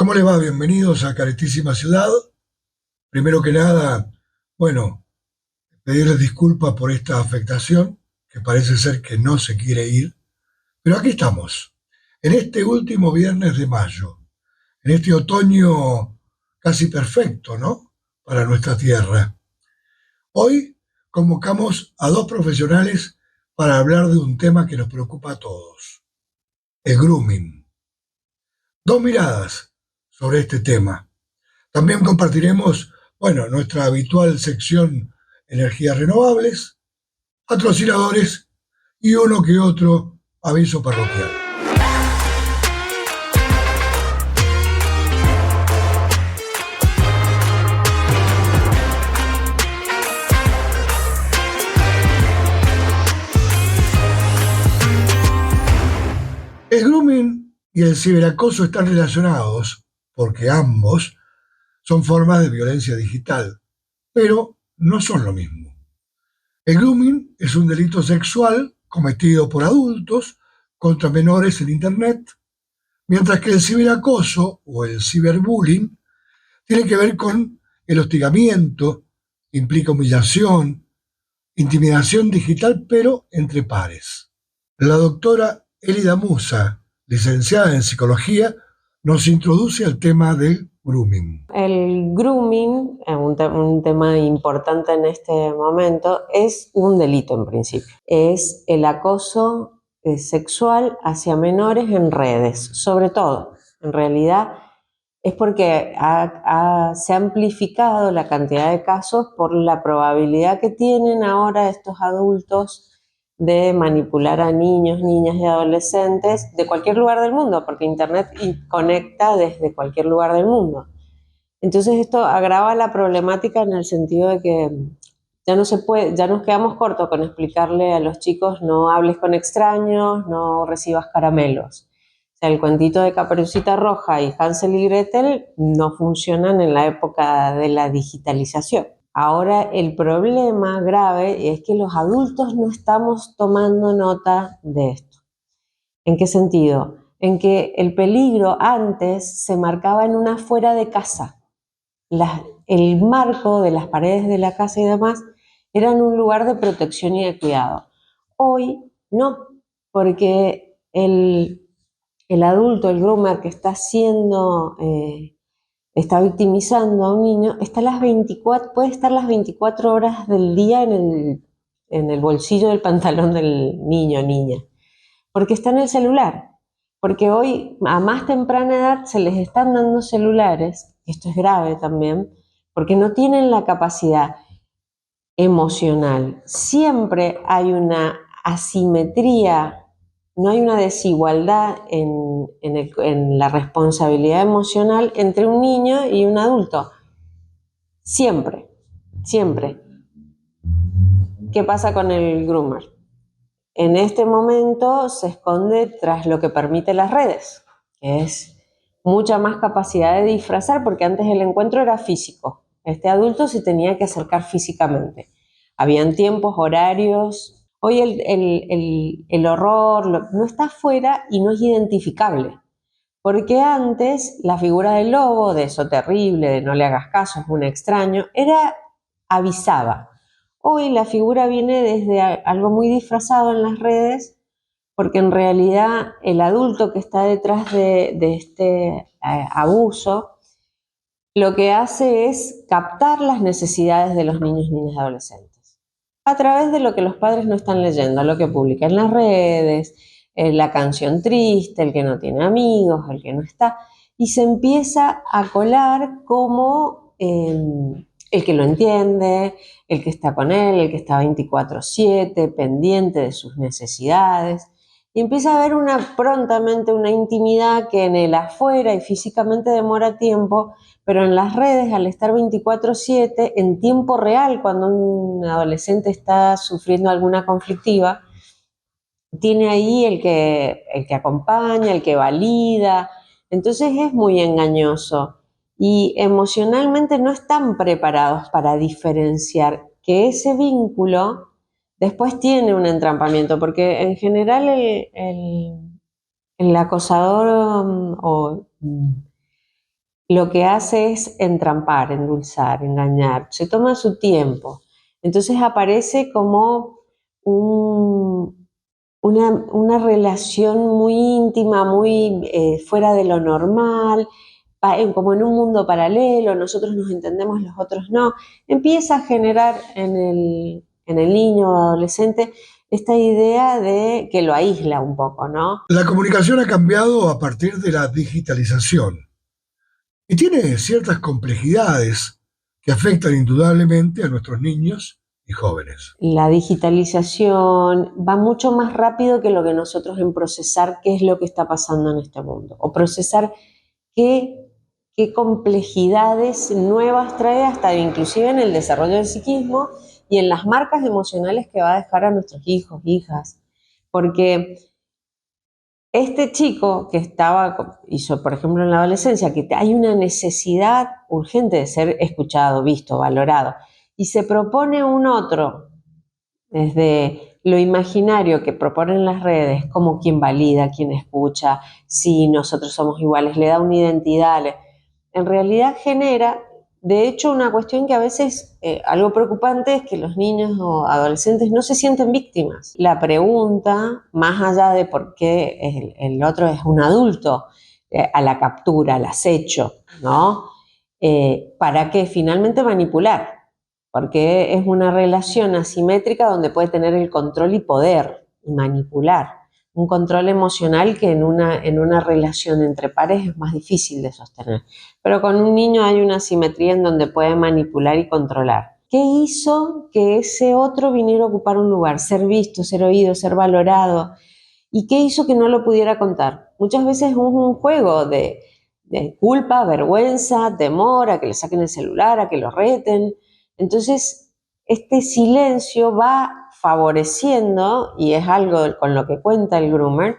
¿Cómo le va? Bienvenidos a Caretísima Ciudad. Primero que nada, bueno, pedirles disculpas por esta afectación, que parece ser que no se quiere ir, pero aquí estamos, en este último viernes de mayo, en este otoño casi perfecto, ¿no? Para nuestra tierra. Hoy convocamos a dos profesionales para hablar de un tema que nos preocupa a todos, el grooming. Dos miradas sobre este tema. También compartiremos, bueno, nuestra habitual sección energías renovables, patrocinadores y uno que otro aviso parroquial. El grooming y el ciberacoso están relacionados porque ambos son formas de violencia digital, pero no son lo mismo. El grooming es un delito sexual cometido por adultos contra menores en Internet, mientras que el ciberacoso o el ciberbullying tiene que ver con el hostigamiento, implica humillación, intimidación digital, pero entre pares. La doctora Elida Musa, licenciada en psicología, nos introduce al tema del grooming. El grooming, un tema importante en este momento, es un delito en principio. Es el acoso sexual hacia menores en redes, sobre todo. En realidad es porque se ha amplificado la cantidad de casos por la probabilidad que tienen ahora estos adultos de manipular a niños, niñas y adolescentes de cualquier lugar del mundo, porque Internet conecta desde cualquier lugar del mundo. Entonces esto agrava la problemática en el sentido de que ya no se puede, ya nos quedamos cortos con explicarle a los chicos no hables con extraños, no recibas caramelos. O sea, el cuentito de Caperucita Roja y Hansel y Gretel no funcionan en la época de la digitalización. Ahora el problema grave es que los adultos no estamos tomando nota de esto. ¿En qué sentido? En que el peligro antes se marcaba en una fuera de casa. El marco de las paredes de la casa y demás eran un lugar de protección y de cuidado. Hoy no, porque el adulto, el groomer que está está victimizando a un niño, puede estar las 24 horas del día en el bolsillo del pantalón del niño o niña, porque está en el celular. Porque hoy, a más temprana edad, se les están dando celulares, esto es grave también, porque no tienen la capacidad emocional. Siempre hay una asimetría, no hay una desigualdad en la responsabilidad emocional entre un niño y un adulto. Siempre, siempre. ¿Qué pasa con el groomer? En este momento se esconde tras lo que permite las redes, que es mucha más capacidad de disfrazar, porque antes el encuentro era físico. Este adulto se tenía que acercar físicamente. Habían tiempos, horarios. Hoy el horror no está afuera y no es identificable. Porque antes la figura del lobo, de eso terrible, de no le hagas caso, es un extraño, avisaba. Hoy la figura viene desde algo muy disfrazado en las redes, porque en realidad el adulto que está detrás de este abuso lo que hace es captar las necesidades de los niños, niñas y adolescentes a través de lo que los padres no están leyendo, lo que publica en las redes, la canción triste, el que no tiene amigos, el que no está, y se empieza a colar como el que lo entiende, el que está con él, el que está 24/7, pendiente de sus necesidades, y empieza a haber prontamente una intimidad que en el afuera y físicamente demora tiempo, pero en las redes, al estar 24/7, en tiempo real, cuando un adolescente está sufriendo alguna conflictiva, tiene ahí el que acompaña, el que valida. Entonces es muy engañoso. Y emocionalmente no están preparados para diferenciar que ese vínculo después tiene un entrampamiento, porque en general el acosador lo que hace es entrampar, endulzar, engañar, se toma su tiempo. Entonces aparece como una relación muy íntima, muy fuera de lo normal, como en un mundo paralelo, nosotros nos entendemos, los otros no. Empieza a generar en el niño o adolescente esta idea de que lo aísla un poco, ¿no? La comunicación ha cambiado a partir de la digitalización y tiene ciertas complejidades que afectan indudablemente a nuestros niños y jóvenes. La digitalización va mucho más rápido que lo que nosotros en procesar qué es lo que está pasando en este mundo, o procesar qué complejidades nuevas trae hasta inclusive en el desarrollo del psiquismo y en las marcas emocionales que va a dejar a nuestros hijos, hijas. Porque este chico que hizo, por ejemplo, en la adolescencia, que hay una necesidad urgente de ser escuchado, visto, valorado, y se propone un otro desde lo imaginario que proponen las redes, como quien valida, quien escucha, si nosotros somos iguales, le da una identidad, en realidad genera, de hecho, una cuestión que a veces, algo preocupante es que los niños o adolescentes no se sienten víctimas. La pregunta, más allá de por qué el otro es un adulto, a la captura, al acecho, ¿no? ¿Para qué? Finalmente manipular, porque es una relación asimétrica donde puede tener el control y poder y manipular. Un control emocional que en una relación entre pares es más difícil de sostener. Pero con un niño hay una asimetría en donde puede manipular y controlar. ¿Qué hizo que ese otro viniera a ocupar un lugar? Ser visto, ser oído, ser valorado. ¿Y qué hizo que no lo pudiera contar? Muchas veces es un juego de culpa, vergüenza, temor a que le saquen el celular, a que lo reten. Entonces, este silencio va favoreciendo, y es algo con lo que cuenta el groomer,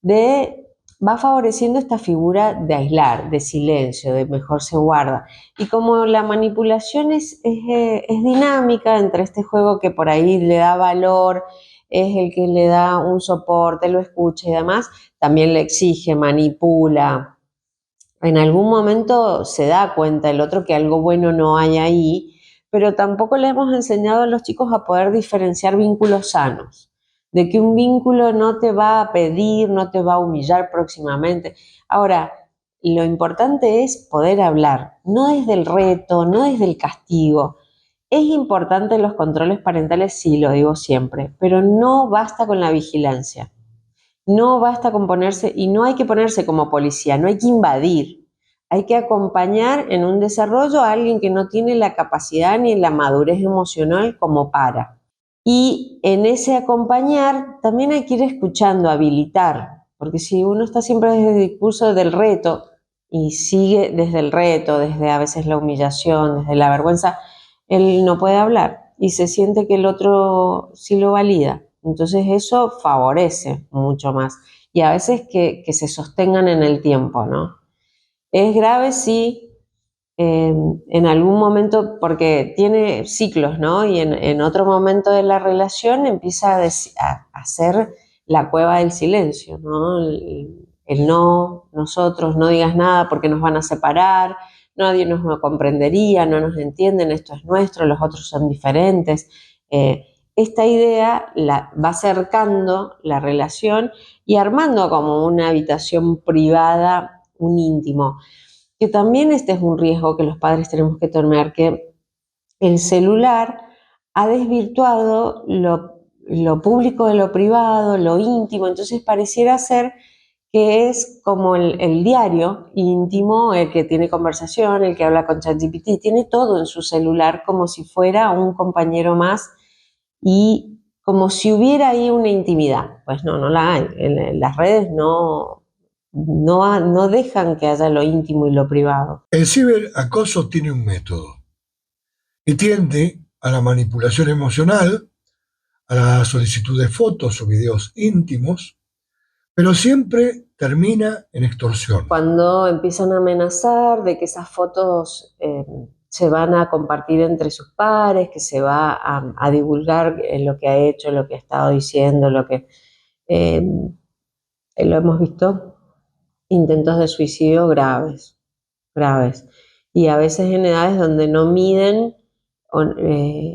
va favoreciendo esta figura de aislar, de silencio, de mejor se guarda. Y como la manipulación es dinámica entre este juego que por ahí le da valor, es el que le da un soporte, lo escucha y demás, también le exige, manipula. En algún momento se da cuenta el otro que algo bueno no hay ahí, pero tampoco le hemos enseñado a los chicos a poder diferenciar vínculos sanos, de que un vínculo no te va a pedir, no te va a humillar próximamente. Ahora, lo importante es poder hablar, no desde el reto, no desde el castigo. Es importante los controles parentales, sí, lo digo siempre, pero no basta con la vigilancia. No basta con ponerse, y no hay que ponerse como policía, no hay que invadir. Hay que acompañar en un desarrollo a alguien que no tiene la capacidad ni la madurez emocional como para. Y en ese acompañar también hay que ir escuchando, habilitar, porque si uno está siempre desde el discurso del reto y sigue desde el reto, desde a veces la humillación, desde la vergüenza, él no puede hablar y se siente que el otro sí lo valida. Entonces eso favorece mucho más y a veces que se sostengan en el tiempo, ¿no? Es grave si en algún momento, porque tiene ciclos, ¿no? Y en otro momento de la relación empieza a hacer la cueva del silencio, ¿no? El no, nosotros, no digas nada porque nos van a separar, nadie nos comprendería, no nos entienden, esto es nuestro, los otros son diferentes. Esta idea va acercando la relación y armando como una habitación privada, un íntimo. Que también este es un riesgo que los padres tenemos que tomar, que el celular ha desvirtuado lo público de lo privado, lo íntimo, entonces pareciera ser que es como el diario íntimo, el que tiene conversación, el que habla con ChatGPT, tiene todo en su celular como si fuera un compañero más y como si hubiera ahí una intimidad. Pues no la hay. Las redes no dejan que haya lo íntimo y lo privado. El ciberacoso tiene un método y tiende a la manipulación emocional, a la solicitud de fotos o videos íntimos, pero siempre termina en extorsión. Cuando empiezan a amenazar de que esas fotos se van a compartir entre sus pares, que se va a divulgar lo que ha hecho, lo que ha estado diciendo, lo hemos visto, intentos de suicidio graves, graves. Y a veces en edades donde no miden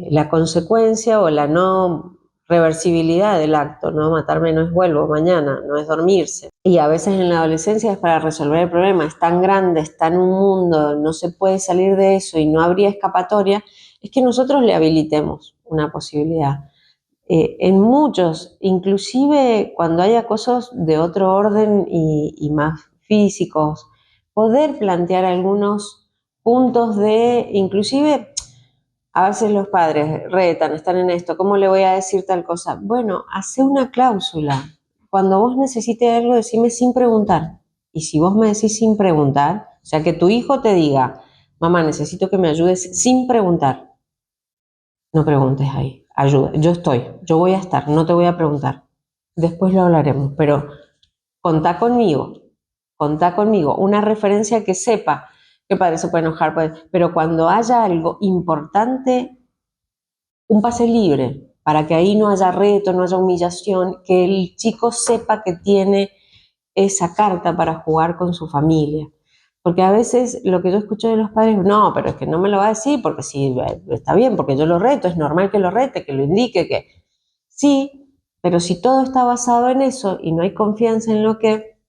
la consecuencia o la no reversibilidad del acto, ¿no? Matarme no es vuelvo mañana, no es dormirse. Y a veces en la adolescencia es para resolver el problema, es tan grande, está en un mundo, no se puede salir de eso y no habría escapatoria, es que nosotros le habilitemos una posibilidad. En muchos, inclusive cuando hay acosos de otro orden y más físicos, poder plantear algunos puntos de, inclusive a veces los padres retan, están en esto, ¿cómo le voy a decir tal cosa? Bueno, hace una cláusula. Cuando vos necesites algo, decime sin preguntar. Y si vos me decís sin preguntar, o sea, que tu hijo te diga, mamá, necesito que me ayudes sin preguntar. No preguntes ahí, ayuda. Yo voy a estar, no te voy a preguntar. Después lo hablaremos, pero contá conmigo. Una referencia que sepa que el padre se puede enojar, pero cuando haya algo importante, un pase libre, para que ahí no haya reto, no haya humillación, que el chico sepa que tiene esa carta para jugar con su familia. Porque a veces lo que yo escucho de los padres, no, pero es que no me lo va a decir, porque sí, está bien, porque yo lo reto, es normal que lo rete, que lo indique, que sí, pero si todo está basado en eso y no hay confianza en lo que,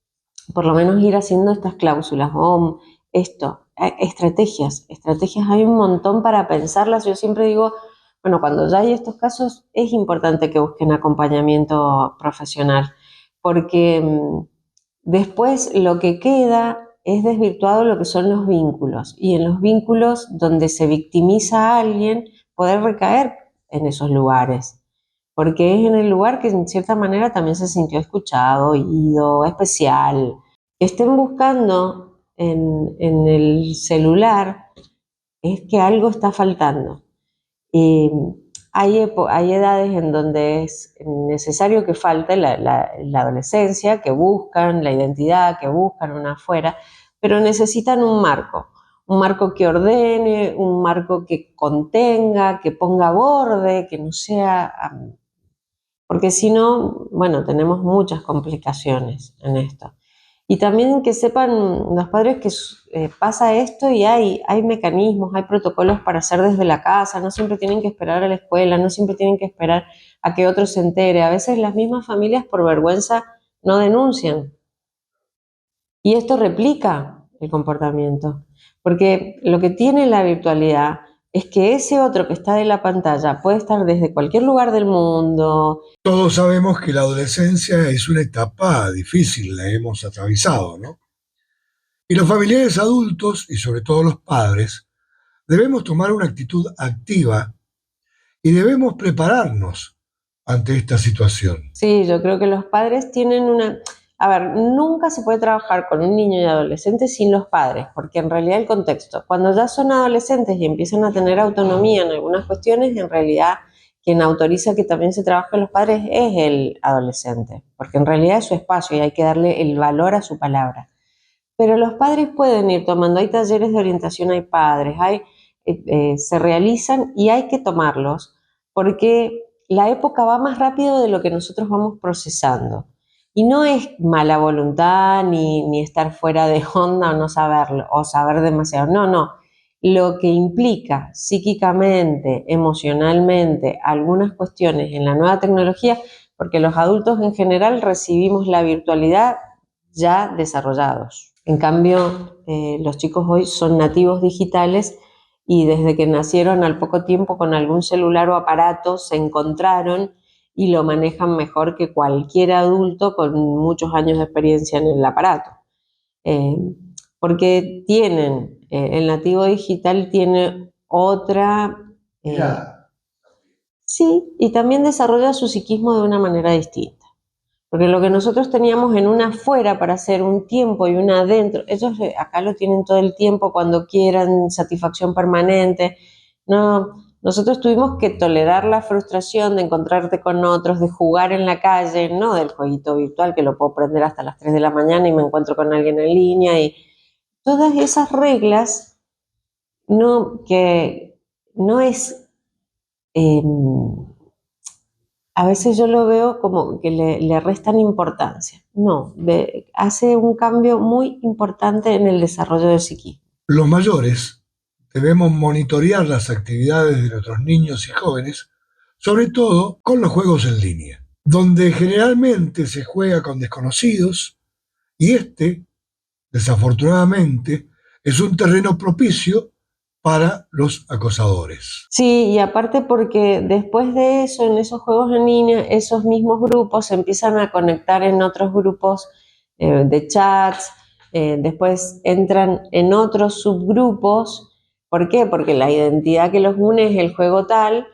por lo menos ir haciendo estas cláusulas, o esto, estrategias hay un montón para pensarlas. Yo siempre digo, bueno, cuando ya hay estos casos es importante que busquen acompañamiento profesional, porque después lo que queda es desvirtuado lo que son los vínculos, y en los vínculos donde se victimiza a alguien, poder recaer en esos lugares, porque es en el lugar que en cierta manera también se sintió escuchado, oído, especial. Que estén buscando en el celular es que algo está faltando. Y hay edades en donde es necesario que falte la adolescencia, que buscan la identidad, que buscan una afuera, pero necesitan un marco que ordene, un marco que contenga, que ponga borde, que no sea... porque si no, bueno, tenemos muchas complicaciones en esto. Y también que sepan los padres que pasa esto y hay mecanismos, hay protocolos para hacer desde la casa, no siempre tienen que esperar a la escuela, no siempre tienen que esperar a que otro se entere. A veces las mismas familias por vergüenza no denuncian. Y esto replica el comportamiento, porque lo que tiene la virtualidad es que ese otro que está de la pantalla puede estar desde cualquier lugar del mundo. Todos sabemos que la adolescencia es una etapa difícil, la hemos atravesado, ¿no? Y los familiares adultos, y sobre todo los padres, debemos tomar una actitud activa y debemos prepararnos ante esta situación. Sí, yo creo que los padres tienen una... A ver, nunca se puede trabajar con un niño y adolescente sin los padres, porque en realidad el contexto, cuando ya son adolescentes y empiezan a tener autonomía en algunas cuestiones, en realidad quien autoriza que también se trabaje con los padres es el adolescente, porque en realidad es su espacio y hay que darle el valor a su palabra. Pero los padres pueden ir tomando, hay talleres de orientación, hay padres, se realizan y hay que tomarlos, porque la época va más rápido de lo que nosotros vamos procesando. Y no es mala voluntad ni estar fuera de onda o no saberlo, o saber demasiado. No, no. Lo que implica psíquicamente, emocionalmente, algunas cuestiones en la nueva tecnología, porque los adultos en general recibimos la virtualidad ya desarrollados. En cambio, los chicos hoy son nativos digitales y desde que nacieron al poco tiempo con algún celular o aparato se encontraron y lo manejan mejor que cualquier adulto con muchos años de experiencia en el aparato. Eh, porque el nativo digital tiene otra... sí, y también desarrolla su psiquismo de una manera distinta. Porque lo que nosotros teníamos en una afuera para hacer un tiempo y una adentro, ellos acá lo tienen todo el tiempo cuando quieran, satisfacción permanente. No, nosotros tuvimos que tolerar la frustración de encontrarte con otros, de jugar en la calle, no del jueguito virtual que lo puedo prender hasta las 3 de la mañana y me encuentro con alguien en línea. Y todas esas reglas que no es... a veces yo lo veo como que le restan importancia. No, hace un cambio muy importante en el desarrollo del psiquismo. Los mayores debemos monitorear las actividades de nuestros niños y jóvenes, sobre todo con los juegos en línea, donde generalmente se juega con desconocidos y desafortunadamente, es un terreno propicio para los acosadores. Sí, y aparte porque después de eso, en esos juegos en línea, esos mismos grupos se empiezan a conectar en otros grupos de chats, después entran en otros subgrupos. ¿Por qué? Porque la identidad que los une es el juego tal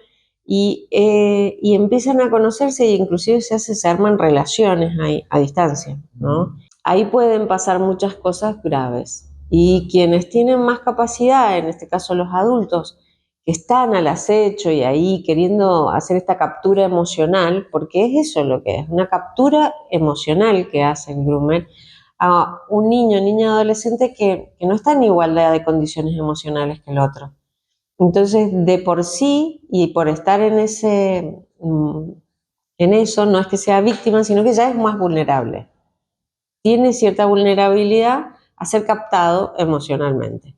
y empiezan a conocerse e inclusive se arman relaciones ahí, a distancia, ¿no? Ahí pueden pasar muchas cosas graves. Y quienes tienen más capacidad, en este caso los adultos, que están al acecho y ahí queriendo hacer esta captura emocional, porque es eso lo que es, una captura emocional que hace el groomer a un niño, niña, adolescente que no está en igualdad de condiciones emocionales que el otro. Entonces, de por sí y por estar en eso, no es que sea víctima, sino que ya es más vulnerable. Tiene cierta vulnerabilidad a ser captado emocionalmente.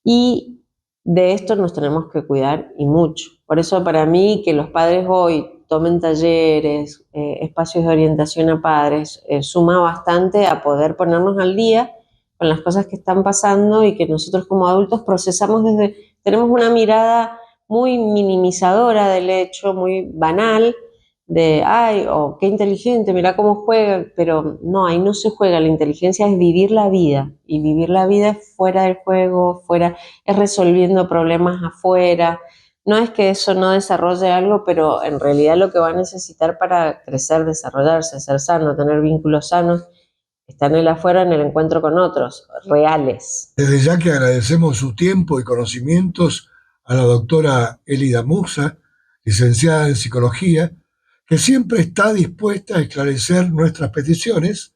Y de esto nos tenemos que cuidar y mucho. Por eso para mí que los padres hoy tomen talleres, espacios de orientación a padres, suma bastante a poder ponernos al día con las cosas que están pasando y que nosotros como adultos procesamos tenemos una mirada muy minimizadora del hecho, muy banal, de, ay, oh, qué inteligente, mira cómo juega, pero no, ahí no se juega, la inteligencia es vivir la vida, y vivir la vida es fuera del juego, es resolviendo problemas afuera. No es que eso no desarrolle algo, pero en realidad lo que va a necesitar para crecer, desarrollarse, ser sano, tener vínculos sanos, está en el afuera, en el encuentro con otros, reales. Desde ya que agradecemos su tiempo y conocimientos a la doctora Elida Musa, licenciada en Psicología, que siempre está dispuesta a esclarecer nuestras peticiones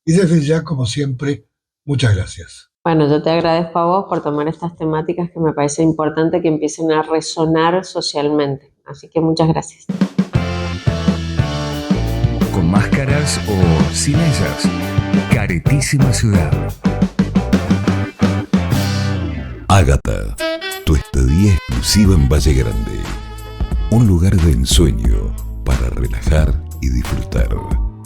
y desde ya, como siempre, muchas gracias. Bueno, yo te agradezco a vos por tomar estas temáticas que me parece importante que empiecen a resonar socialmente. Así que muchas gracias. Con máscaras o sin ellas. Caretísima ciudad. Ágata, tu estadía exclusiva en Valle Grande. Un lugar de ensueño para relajar y disfrutar.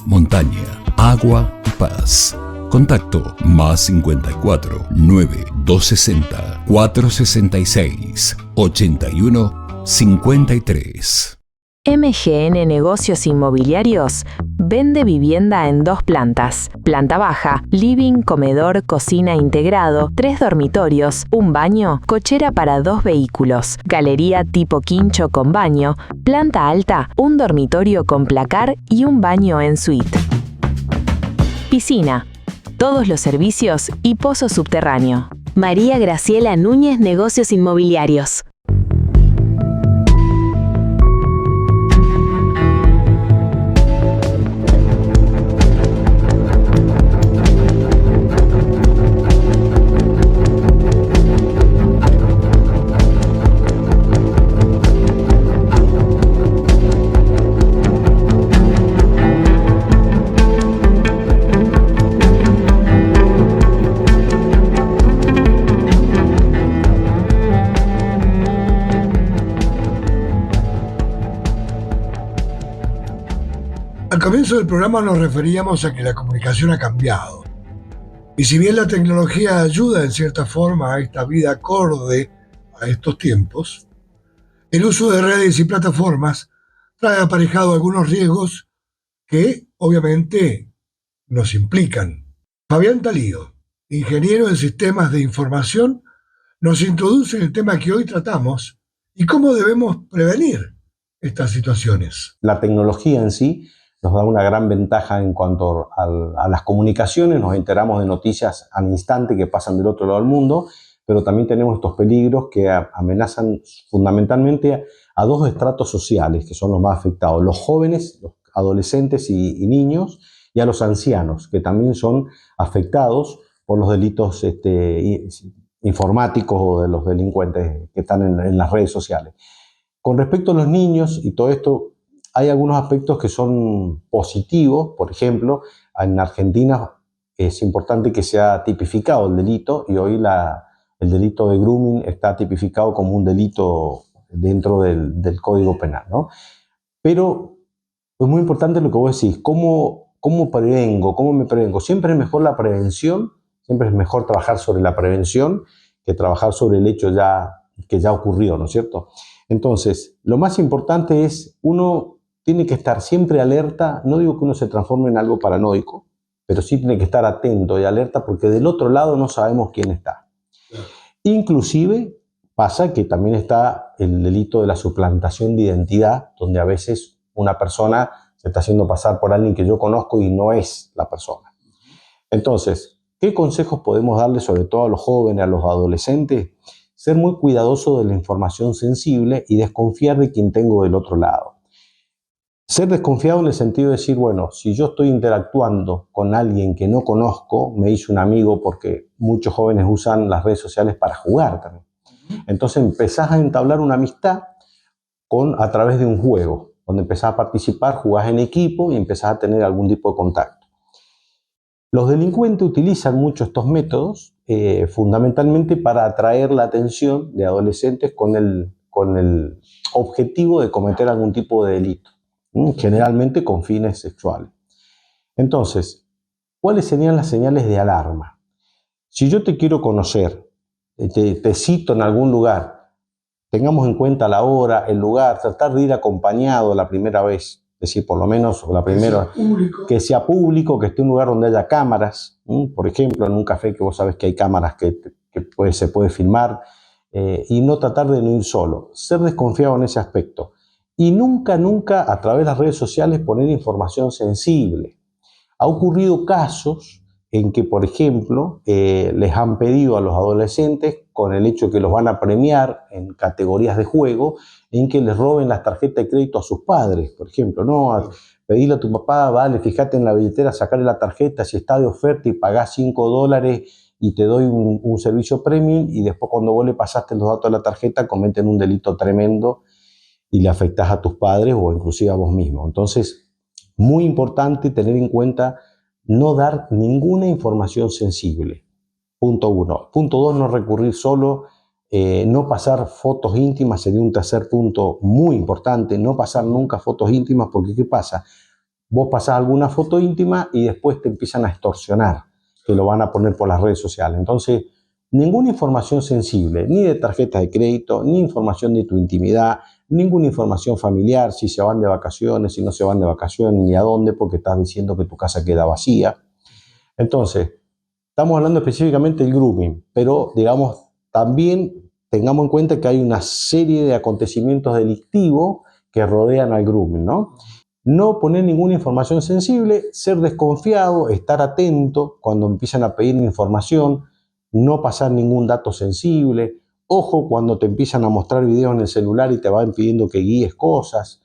Montaña, agua y paz. Contacto más 54 9 260 466 81 53. MGN Negocios Inmobiliarios vende vivienda en 2 plantas. Planta baja, living, comedor, cocina integrado, 3 dormitorios, un baño, cochera para 2 vehículos, galería tipo quincho con baño, planta alta, un dormitorio con placar y un baño en suite. Piscina, todos los servicios y pozo subterráneo. María Graciela Núñez Negocios Inmobiliarios. Al comienzo del programa nos referíamos a que la comunicación ha cambiado. Y si bien la tecnología ayuda en cierta forma a esta vida acorde a estos tiempos, el uso de redes y plataformas trae aparejado algunos riesgos que obviamente nos implican. Fabián Talío, ingeniero en sistemas de información, nos introduce en el tema que hoy tratamos y cómo debemos prevenir estas situaciones. La tecnología en sí nos da una gran ventaja en cuanto a las comunicaciones, nos enteramos de noticias al instante que pasan del otro lado del mundo, pero también tenemos estos peligros que amenazan fundamentalmente a 2 estratos sociales que son los más afectados, los jóvenes, los adolescentes y niños, y a los ancianos, que también son afectados por los delitos informáticos o de los delincuentes que están en las redes sociales. Con respecto a los niños y todo esto, hay algunos aspectos que son positivos. Por ejemplo, en Argentina es importante que sea tipificado el delito y hoy la el delito de grooming está tipificado como un delito dentro del Código Penal, ¿no? Pero es muy importante lo que vos decís, ¿cómo prevengo? ¿Cómo me prevengo? Siempre es mejor la prevención, siempre es mejor trabajar sobre la prevención que trabajar sobre el hecho que ya ocurrió, ¿no es cierto? Entonces, lo más importante es, uno tiene que estar siempre alerta, no digo que uno se transforme en algo paranoico, pero sí tiene que estar atento y alerta porque del otro lado no sabemos quién está. Inclusive pasa que también está el delito de la suplantación de identidad, donde a veces una persona se está haciendo pasar por alguien que yo conozco y no es la persona. Entonces, ¿qué consejos podemos darle sobre todo a los jóvenes, a los adolescentes? Ser muy cuidadoso de la información sensible y desconfiar de quien tengo del otro lado. Ser desconfiado en el sentido de decir, bueno, si yo estoy interactuando con alguien que no conozco, me hice un amigo, porque muchos jóvenes usan las redes sociales para jugar también. Entonces empezás a entablar una amistad a través de un juego, donde empezás a participar, jugás en equipo y empezás a tener algún tipo de contacto. Los delincuentes utilizan mucho estos métodos, fundamentalmente para atraer la atención de adolescentes con el objetivo de cometer algún tipo de delito, generalmente con fines sexuales. Entonces, ¿cuáles serían las señales de alarma? Si yo te quiero conocer, te cito en algún lugar, tengamos en cuenta la hora, el lugar, tratar de ir acompañado la primera vez, es decir, por lo menos la primera, que sea público, que esté en un lugar donde haya cámaras, por ejemplo, en un café que vos sabés que hay cámaras que se puede filmar, y no tratar de no ir solo, ser desconfiado en ese aspecto. Y nunca a través de las redes sociales poner información sensible. Ha ocurrido casos en que, por ejemplo, les han pedido a los adolescentes, con el hecho de que los van a premiar en categorías de juego, en que les roben las tarjetas de crédito a sus padres, por ejemplo, ¿no? Pedirle a tu papá, vale, fíjate en la billetera, sacarle la tarjeta, si está de oferta y pagás $5 y te doy un servicio premium, y después cuando vos le pasaste los datos de la tarjeta cometen un delito tremendo y le afectás a tus padres o inclusive a vos mismo. Entonces, muy importante tener en cuenta no dar ninguna información sensible. Punto 1. Punto 2, no recurrir solo, no pasar fotos íntimas, sería un tercer punto muy importante, no pasar nunca fotos íntimas, porque ¿qué pasa? Vos pasás alguna foto íntima y después te empiezan a extorsionar, que lo van a poner por las redes sociales. Entonces, ninguna información sensible, ni de tarjetas de crédito, ni información de tu intimidad, ninguna información familiar, si se van de vacaciones, si no se van de vacaciones, ni a dónde, porque estás diciendo que tu casa queda vacía. Entonces, estamos hablando específicamente del grooming, pero digamos, también tengamos en cuenta que hay una serie de acontecimientos delictivos que rodean al grooming, ¿no? No poner ninguna información sensible, ser desconfiado, estar atento cuando empiezan a pedir información, no pasar ningún dato sensible. Ojo cuando te empiezan a mostrar videos en el celular y te van pidiendo que guíes cosas.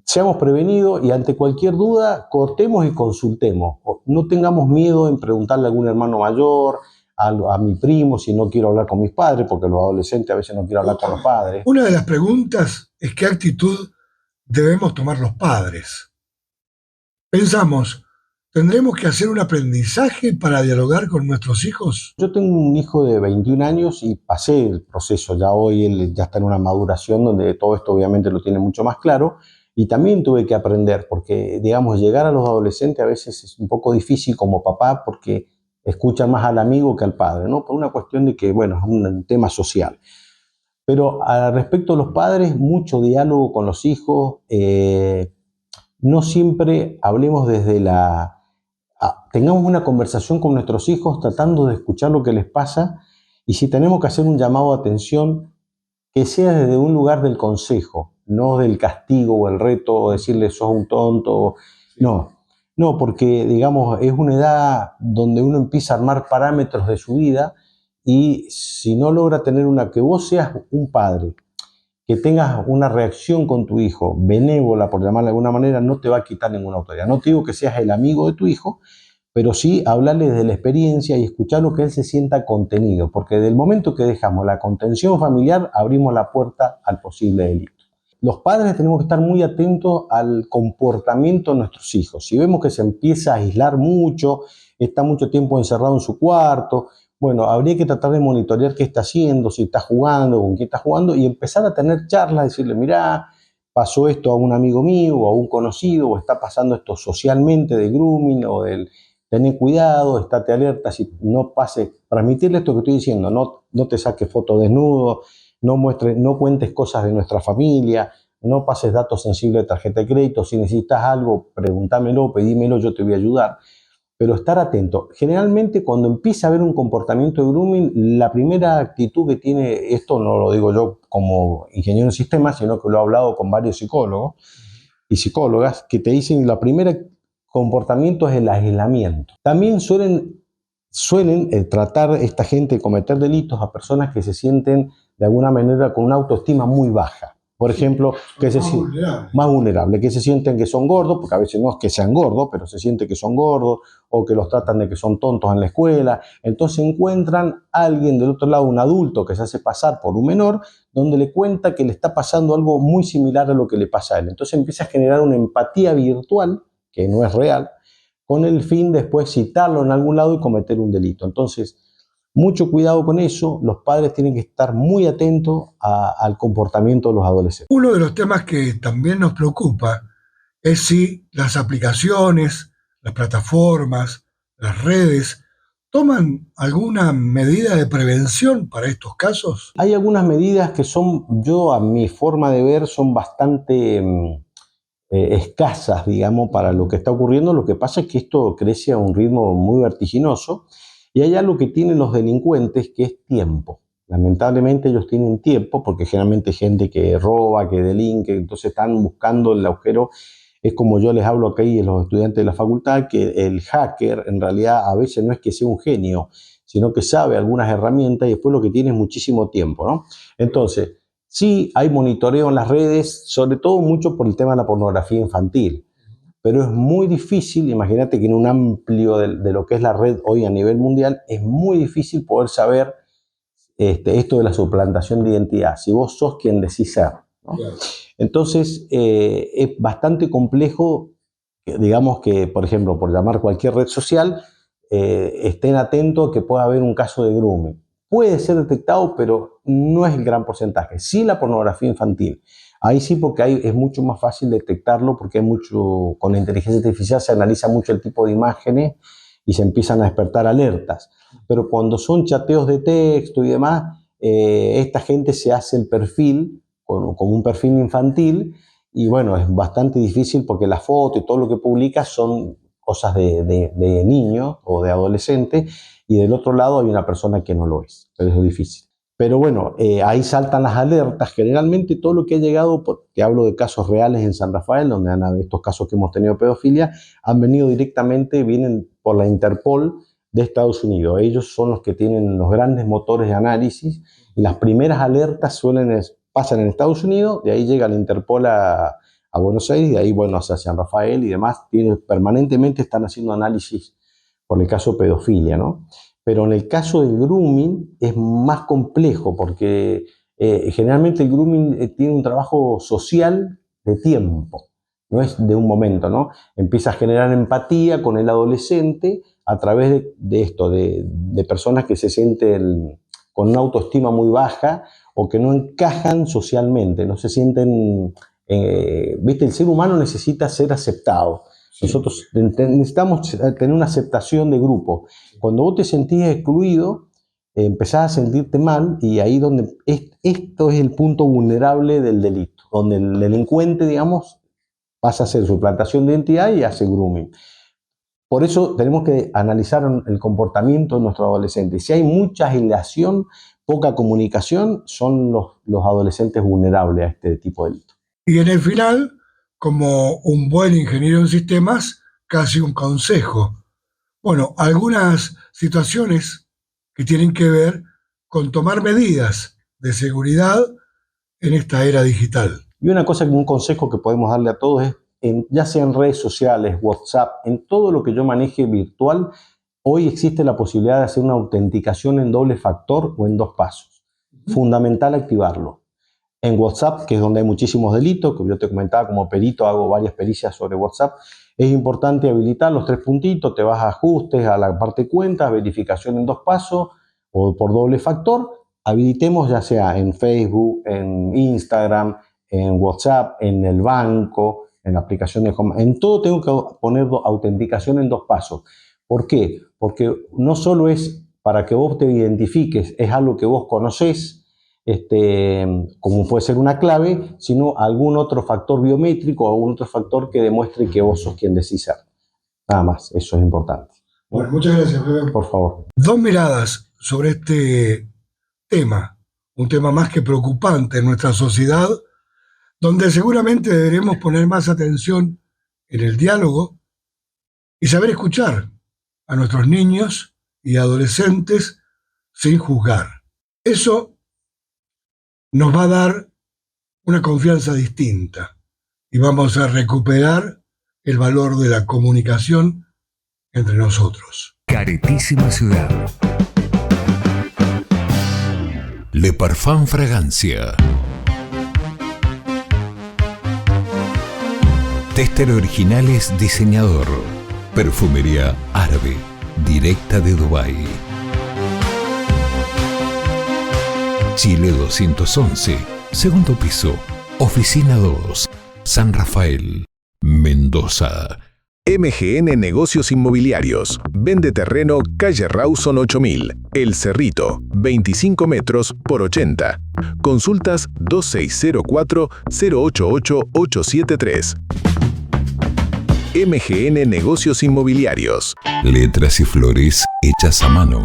Seamos prevenidos y ante cualquier duda cortemos y consultemos. No tengamos miedo en preguntarle a algún hermano mayor, a mi primo, si no quiero hablar con mis padres, porque los adolescentes a veces no quieren hablar con los padres. Una de las preguntas es qué actitud debemos tomar los padres. Pensamos, ¿tendremos que hacer un aprendizaje para dialogar con nuestros hijos? Yo tengo un hijo de 21 años y pasé el proceso. Ya hoy él ya está en una maduración donde todo esto obviamente lo tiene mucho más claro. Y también tuve que aprender, porque, digamos, llegar a los adolescentes a veces es un poco difícil como papá, porque escuchan más al amigo que al padre, ¿no? Por una cuestión de que, bueno, es un tema social. Pero al respecto de los padres, mucho diálogo con los hijos. No siempre hablemos desde tengamos una conversación con nuestros hijos tratando de escuchar lo que les pasa, y si tenemos que hacer un llamado de atención, que sea desde un lugar del consejo, no del castigo o el reto o decirle sos un tonto. No, porque digamos es una edad donde uno empieza a armar parámetros de su vida, y si no logra tener que vos seas un padre, que tengas una reacción con tu hijo benévola, por llamarla de alguna manera, no te va a quitar ninguna autoridad. No te digo que seas el amigo de tu hijo, pero sí hablarle de la experiencia y escuchar lo que él se sienta contenido, porque del momento que dejamos la contención familiar, abrimos la puerta al posible delito. Los padres tenemos que estar muy atentos al comportamiento de nuestros hijos. Si vemos que se empieza a aislar mucho, está mucho tiempo encerrado en su cuarto, bueno, habría que tratar de monitorear qué está haciendo, si está jugando, con quién está jugando, y empezar a tener charlas, decirle, mirá, pasó esto a un amigo mío o a un conocido, o está pasando esto socialmente de grooming o del tener cuidado, estate alerta, si no pase, transmitirle esto que estoy diciendo, no te saques fotos desnudo, no cuentes cosas de nuestra familia, no pases datos sensibles de tarjeta de crédito, si necesitas algo, pregúntamelo, pedímelo, yo te voy a ayudar. Pero estar atento. Generalmente cuando empieza a haber un comportamiento de grooming, la primera actitud que tiene, esto no lo digo yo como ingeniero en sistemas, sino que lo he hablado con varios psicólogos y psicólogas, que te dicen la primera comportamiento es el aislamiento. También suelen tratar esta gente de cometer delitos a personas que se sienten de alguna manera con una autoestima muy baja. Por ejemplo, que más vulnerable, que se sienten que son gordos, porque a veces no es que sean gordos, pero se siente que son gordos, o que los tratan de que son tontos en la escuela. Entonces encuentran a alguien del otro lado, un adulto que se hace pasar por un menor, donde le cuenta que le está pasando algo muy similar a lo que le pasa a él. Entonces empieza a generar una empatía virtual, que no es real, con el fin de después citarlo en algún lado y cometer un delito. Entonces, mucho cuidado con eso, los padres tienen que estar muy atentos al comportamiento de los adolescentes. Uno de los temas que también nos preocupa es si las aplicaciones, las plataformas, las redes, ¿toman alguna medida de prevención para estos casos? Hay algunas medidas que son, yo a mi forma de ver, son bastante escasas, digamos, para lo que está ocurriendo. Lo que pasa es que esto crece a un ritmo muy vertiginoso y hay algo que tienen los delincuentes que es tiempo. Lamentablemente ellos tienen tiempo porque generalmente hay gente que roba, que delinque, entonces están buscando el agujero. Es como yo les hablo aquí a los estudiantes de la facultad, que el hacker en realidad a veces no es que sea un genio, sino que sabe algunas herramientas y después lo que tiene es muchísimo tiempo, ¿no? Entonces, sí hay monitoreo en las redes, sobre todo mucho por el tema de la pornografía infantil, pero es muy difícil, imagínate que en un amplio de lo que es la red hoy a nivel mundial, es muy difícil poder saber esto de la suplantación de identidad, si vos sos quien decís ser, ¿no? Claro. Entonces, es bastante complejo, digamos que, por ejemplo, por llamar cualquier red social, estén atentos a que pueda haber un caso de grooming. Puede ser detectado, pero no es el gran porcentaje. Sí la pornografía infantil. Ahí sí, porque es mucho más fácil detectarlo, porque con la inteligencia artificial se analiza mucho el tipo de imágenes y se empiezan a despertar alertas. Pero cuando son chateos de texto y demás, esta gente se hace el perfil con un perfil infantil y bueno, es bastante difícil porque la foto y todo lo que publica son cosas de niños o de adolescentes y del otro lado hay una persona que no lo es, pero es difícil. Pero bueno, ahí saltan las alertas. Generalmente todo lo que ha llegado, te hablo de casos reales en San Rafael, donde estos casos que hemos tenido de pedofilia, han venido directamente, vienen por la Interpol de Estados Unidos. Ellos son los que tienen los grandes motores de análisis y las primeras alertas pasan en Estados Unidos, de ahí llega la Interpol a Buenos Aires y de ahí, bueno, hacia San Rafael y demás. Permanentemente están haciendo análisis por el caso de pedofilia, ¿no? Pero en el caso del grooming es más complejo porque generalmente el grooming tiene un trabajo social de tiempo, no es de un momento, ¿no? Empieza a generar empatía con el adolescente a través de esto, de personas que se sienten con una autoestima muy baja o que no encajan socialmente, no se sienten, viste, el ser humano necesita ser aceptado. Nosotros necesitamos tener una aceptación de grupo. Cuando vos te sentís excluido, empezás a sentirte mal y ahí donde esto es el punto vulnerable del delito, donde el delincuente, digamos, pasa a hacer suplantación de identidad y hace grooming. Por eso tenemos que analizar el comportamiento de nuestros adolescentes. Si hay mucha aislación, poca comunicación, son los adolescentes vulnerables a este tipo de delito. Y en el final, como un buen ingeniero en sistemas, casi un consejo. Bueno, algunas situaciones que tienen que ver con tomar medidas de seguridad en esta era digital. Y un consejo que podemos darle a todos es, ya sea en redes sociales, WhatsApp, en todo lo que yo maneje virtual, hoy existe la posibilidad de hacer una autenticación en doble factor o en 2 pasos. Fundamental activarlo. En WhatsApp, que es donde hay muchísimos delitos, que yo te comentaba como perito, hago varias pericias sobre WhatsApp, es importante habilitar los 3 puntitos, te vas a ajustes, a la parte cuentas, verificación en 2 pasos, o por doble factor, habilitemos ya sea en Facebook, en Instagram, en WhatsApp, en el banco, en la aplicación de Home. En todo tengo que poner autenticación en 2 pasos. ¿Por qué? Porque no solo es para que vos te identifiques, es algo que vos conocés, como puede ser una clave, sino algún otro factor biométrico o algún otro factor que demuestre que vos sos quien decís ser. Nada más, eso es importante. Bueno, muchas gracias, Fede. Por favor. 2 miradas sobre este tema, un tema más que preocupante en nuestra sociedad, donde seguramente deberemos poner más atención en el diálogo y saber escuchar a nuestros niños y adolescentes sin juzgar. Eso nos va a dar una confianza distinta y vamos a recuperar el valor de la comunicación entre nosotros. Caretísima ciudad. Le Parfum Fragancia. Tester Originales Diseñador. Perfumería árabe, directa de Dubái. Chile 211, segundo piso, Oficina 2, San Rafael, Mendoza. MGN Negocios Inmobiliarios. Vende terreno calle Rawson 8000, El Cerrito, 25 metros por 80. Consultas 2604-088-873. MGN Negocios Inmobiliarios. Letras y flores hechas a mano.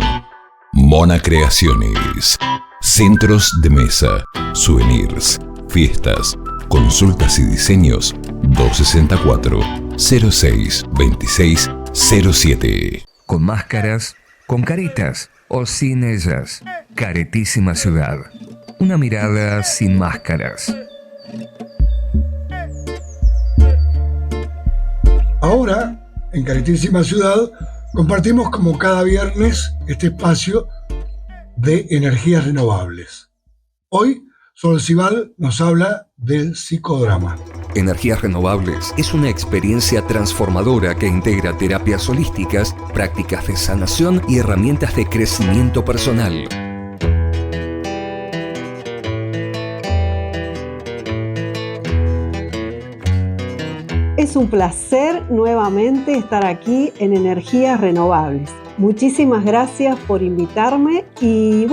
Mona Creaciones. Centros de mesa, souvenirs, fiestas, consultas y diseños. 264-06-2607. Con máscaras, con caretas o sin ellas. Caretísima ciudad. Una mirada sin máscaras. Ahora, en Caretísima Ciudad, compartimos como cada viernes este espacio de energías renovables. Hoy, Sol Cibal nos habla del psicodrama. Energías Renovables es una experiencia transformadora que integra terapias holísticas, prácticas de sanación y herramientas de crecimiento personal. Es un placer nuevamente estar aquí en Energías Renovables. Muchísimas gracias por invitarme y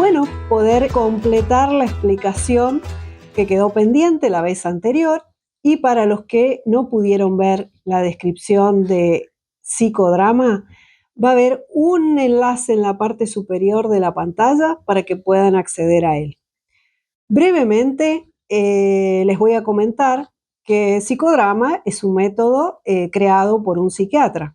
poder completar la explicación que quedó pendiente la vez anterior. Y para los que no pudieron ver la descripción de psicodrama, va a haber un enlace en la parte superior de la pantalla para que puedan acceder a él. Brevemente les voy a comentar que psicodrama es un método creado por un psiquiatra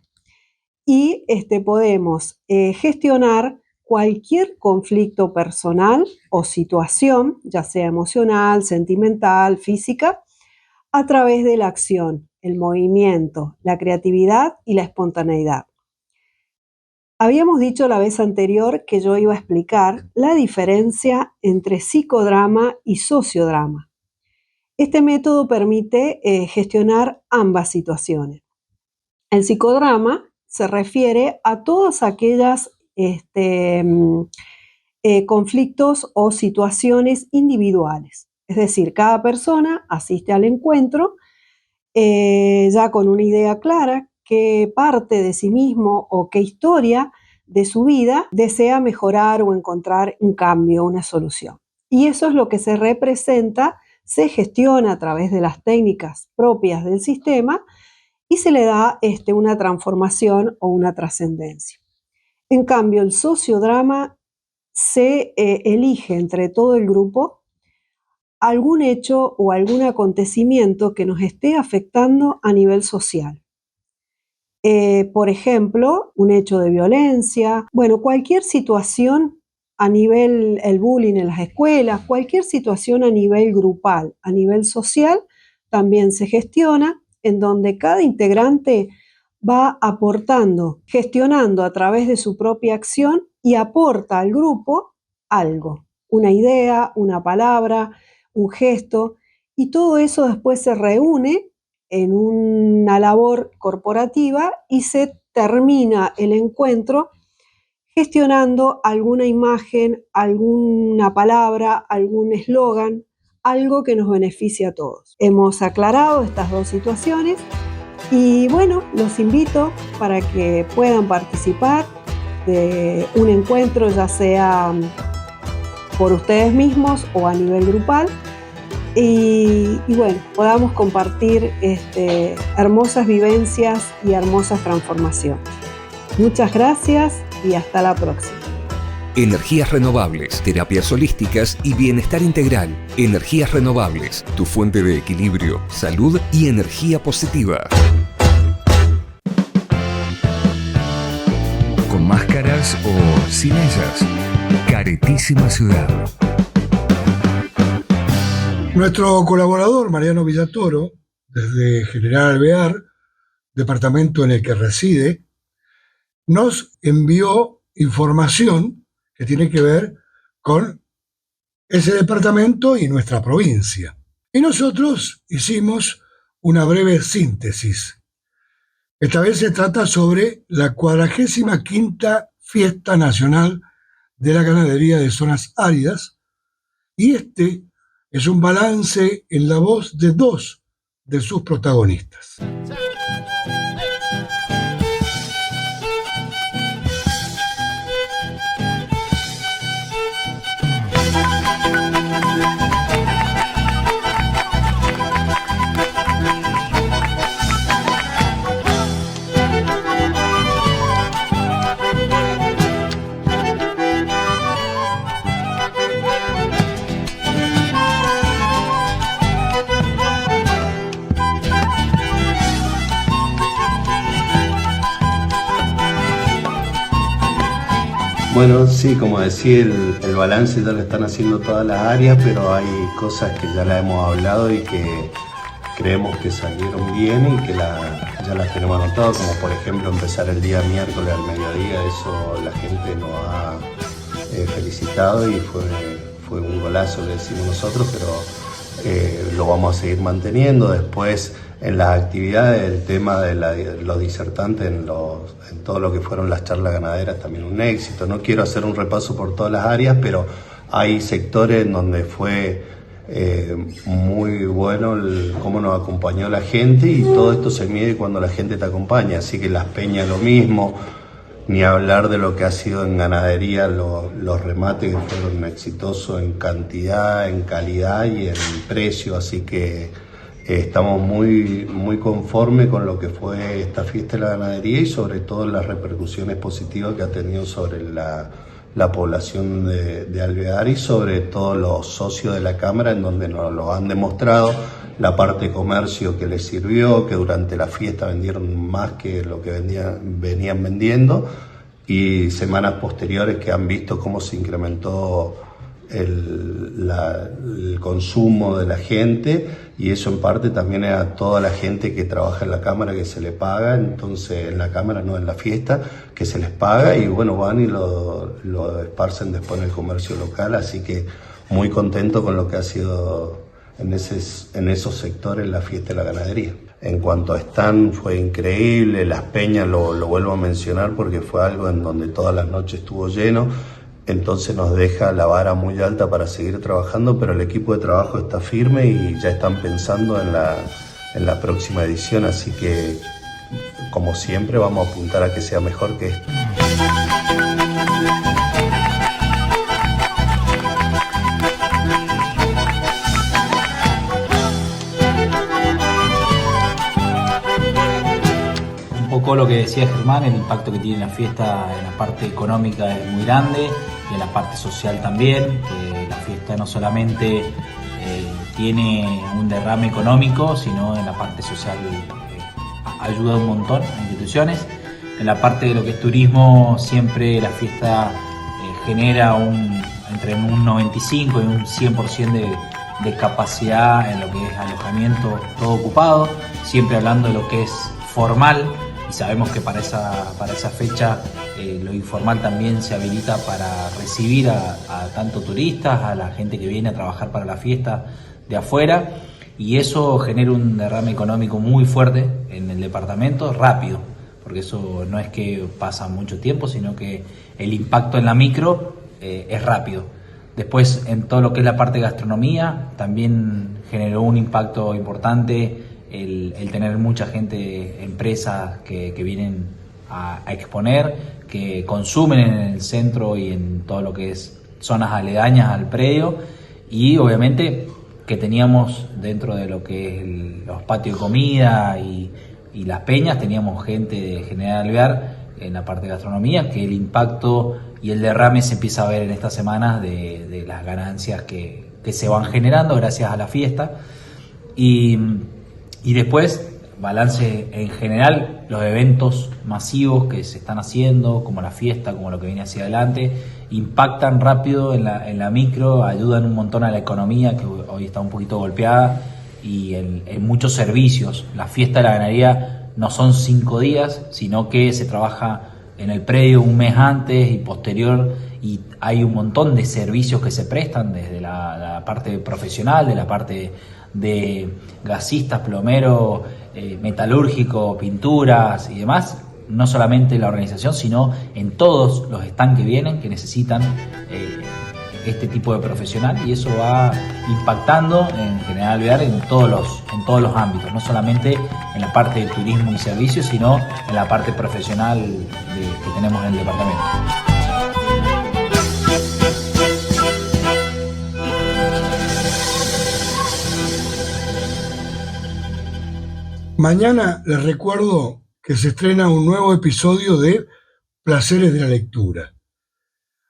y podemos gestionar cualquier conflicto personal o situación, ya sea emocional, sentimental, física, a través de la acción, el movimiento, la creatividad y la espontaneidad. Habíamos dicho la vez anterior que yo iba a explicar la diferencia entre psicodrama y sociodrama. Este método permite gestionar ambas situaciones. El psicodrama se refiere a todas aquellas conflictos o situaciones individuales. Es decir, cada persona asiste al encuentro ya con una idea clara qué parte de sí mismo o qué historia de su vida desea mejorar o encontrar un cambio, una solución. Y eso es lo que se representa, se gestiona a través de las técnicas propias del sistema y se le da una transformación o una trascendencia. En cambio, el sociodrama se elige entre todo el grupo algún hecho o algún acontecimiento que nos esté afectando a nivel social. Por ejemplo, un hecho de violencia, cualquier situación a nivel, el bullying en las escuelas, cualquier situación a nivel grupal, a nivel social, también se gestiona, en donde cada integrante va aportando, gestionando a través de su propia acción y aporta al grupo algo, una idea, una palabra, un gesto, y todo eso después se reúne en una labor corporativa y se termina el encuentro gestionando alguna imagen, alguna palabra, algún eslogan, algo que nos beneficie a todos. Hemos aclarado estas dos situaciones y bueno, los invito para que puedan participar de un encuentro, ya sea por ustedes mismos o a nivel grupal, y bueno, podamos compartir hermosas vivencias y hermosas transformaciones. Muchas gracias y hasta la próxima. Energías renovables, terapias holísticas y bienestar integral. Energías renovables, tu fuente de equilibrio, salud y energía positiva. Con máscaras o sin ellas. Caretísima ciudad. Nuestro colaborador, Mariano Villatoro, desde General Alvear, departamento en el que reside, nos envió información que tiene que ver con ese departamento y nuestra provincia. Y nosotros hicimos una breve síntesis. Esta vez se trata sobre la 45ª Fiesta Nacional de la Ganadería de Zonas Áridas, y este es un balance en la voz de dos de sus protagonistas. Bueno, sí, como decía, el balance ya lo están haciendo todas las áreas, pero hay cosas que ya las hemos hablado y que creemos que salieron bien y que ya las tenemos anotadas, como por ejemplo empezar el día miércoles al mediodía. Eso la gente nos ha felicitado y fue un golazo, le decimos nosotros, pero lo vamos a seguir manteniendo. Después, en las actividades, el tema de los disertantes en todo lo que fueron las charlas ganaderas, también un éxito. No quiero hacer un repaso por todas las áreas, pero hay sectores en donde fue muy bueno cómo nos acompañó la gente, y todo esto se mide cuando la gente te acompaña. Así que las peñas lo mismo, ni hablar de lo que ha sido en ganadería, los remates que fueron exitosos en cantidad, en calidad y en precio. Así que estamos muy, muy conformes con lo que fue esta fiesta de la ganadería y sobre todo las repercusiones positivas que ha tenido sobre la población de Alvear y sobre todo los socios de la Cámara, en donde nos lo han demostrado. La parte de comercio que les sirvió, que durante la fiesta vendieron más que lo que venían vendiendo, y semanas posteriores que han visto cómo se incrementó el consumo de la gente, y eso en parte también es a toda la gente que trabaja en la Cámara, que se le paga, entonces en la Cámara, no en la fiesta, que se les paga y bueno, van y lo esparcen después en el comercio local. Así que muy contento con lo que ha sido en esos sectores la fiesta de la ganadería. En cuanto a stand, fue increíble. Las peñas lo vuelvo a mencionar porque fue algo en donde todas las noches estuvo lleno. Entonces nos deja la vara muy alta para seguir trabajando, pero el equipo de trabajo está firme y ya están pensando en la próxima edición, así que como siempre vamos a apuntar a que sea mejor que esto. Un poco lo que decía Germán, el impacto que tiene la fiesta en la parte económica es muy grande y en la parte social también, que la fiesta no solamente tiene un derrame económico, sino en la parte social ayuda un montón a instituciones. En la parte de lo que es turismo, siempre la fiesta genera entre un 95 y un 100% de capacidad en lo que es alojamiento todo ocupado, siempre hablando de lo que es formal, y sabemos que para esa fecha lo informal también se habilita para recibir a tanto turistas, a la gente que viene a trabajar para la fiesta de afuera, y eso genera un derrame económico muy fuerte en el departamento, rápido, porque eso no es que pasa mucho tiempo, sino que el impacto en la micro es rápido. Después, en todo lo que es la parte de gastronomía, también generó un impacto importante el tener mucha gente, empresas que vienen a exponer, que consumen en el centro y en todo lo que es zonas aledañas al predio, y obviamente que teníamos dentro de lo que es los patios de comida y las peñas, teníamos gente de General Alvear en la parte de gastronomía, que el impacto y el derrame se empieza a ver en estas semanas de las ganancias que se van generando gracias a la fiesta. Y después, balance en general, los eventos masivos que se están haciendo, como la fiesta, como lo que viene hacia adelante, impactan rápido en la micro, ayudan un montón a la economía, que hoy está un poquito golpeada, y en muchos servicios. La fiesta de la ganadería no son 5 días, sino que se trabaja en el predio un mes antes y posterior, y hay un montón de servicios que se prestan, desde la parte profesional, de la parte de gasistas, plomeros, metalúrgico, pinturas y demás. No solamente en la organización, sino en todos los stands que vienen, que necesitan este tipo de profesional, y eso va impactando en General Alvear en todos los ámbitos, no solamente en la parte de turismo y servicios, sino en la parte profesional que tenemos en el departamento. Mañana les recuerdo que se estrena un nuevo episodio de Placeres de la Lectura.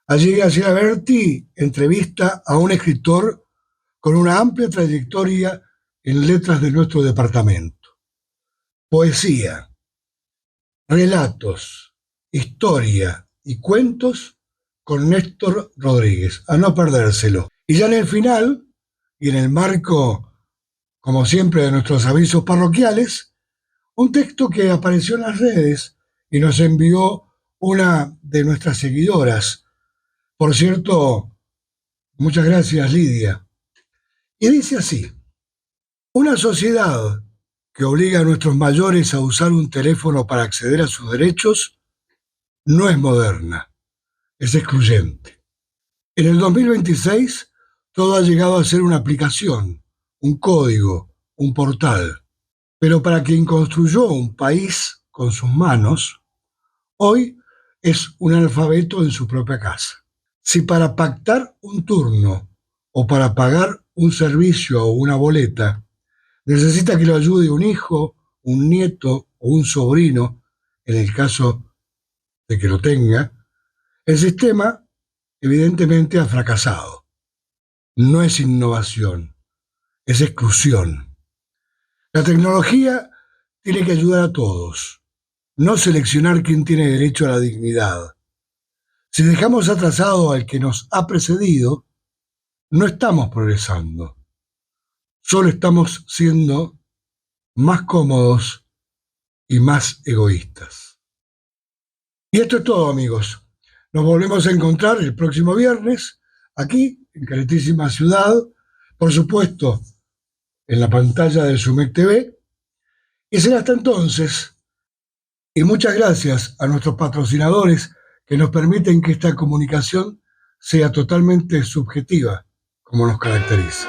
Allí Graciela Berti entrevista a un escritor con una amplia trayectoria en letras de nuestro departamento. Poesía, relatos, historia y cuentos con Néstor Rodríguez. A no perdérselo. Y ya en el final, y en el marco, como siempre, de nuestros avisos parroquiales, un texto que apareció en las redes y nos envió una de nuestras seguidoras. Por cierto, muchas gracias, Lidia. Y dice así: una sociedad que obliga a nuestros mayores a usar un teléfono para acceder a sus derechos no es moderna, es excluyente. En el 2026, todo ha llegado a ser una aplicación, un código, un portal. Pero para quien construyó un país con sus manos, hoy es un analfabeto en su propia casa. Si para pactar un turno o para pagar un servicio o una boleta necesita que lo ayude un hijo, un nieto o un sobrino, en el caso de que lo tenga, el sistema evidentemente ha fracasado. No es innovación, es exclusión. La tecnología tiene que ayudar a todos, no seleccionar quién tiene derecho a la dignidad. Si dejamos atrasado al que nos ha precedido, no estamos progresando. Solo estamos siendo más cómodos y más egoístas. Y esto es todo, amigos. Nos volvemos a encontrar el próximo viernes, aquí, en Caretísima Ciudad, por supuesto, en la pantalla de Sumec TV. Y será hasta entonces. Y muchas gracias a nuestros patrocinadores que nos permiten que esta comunicación sea totalmente subjetiva, como nos caracteriza.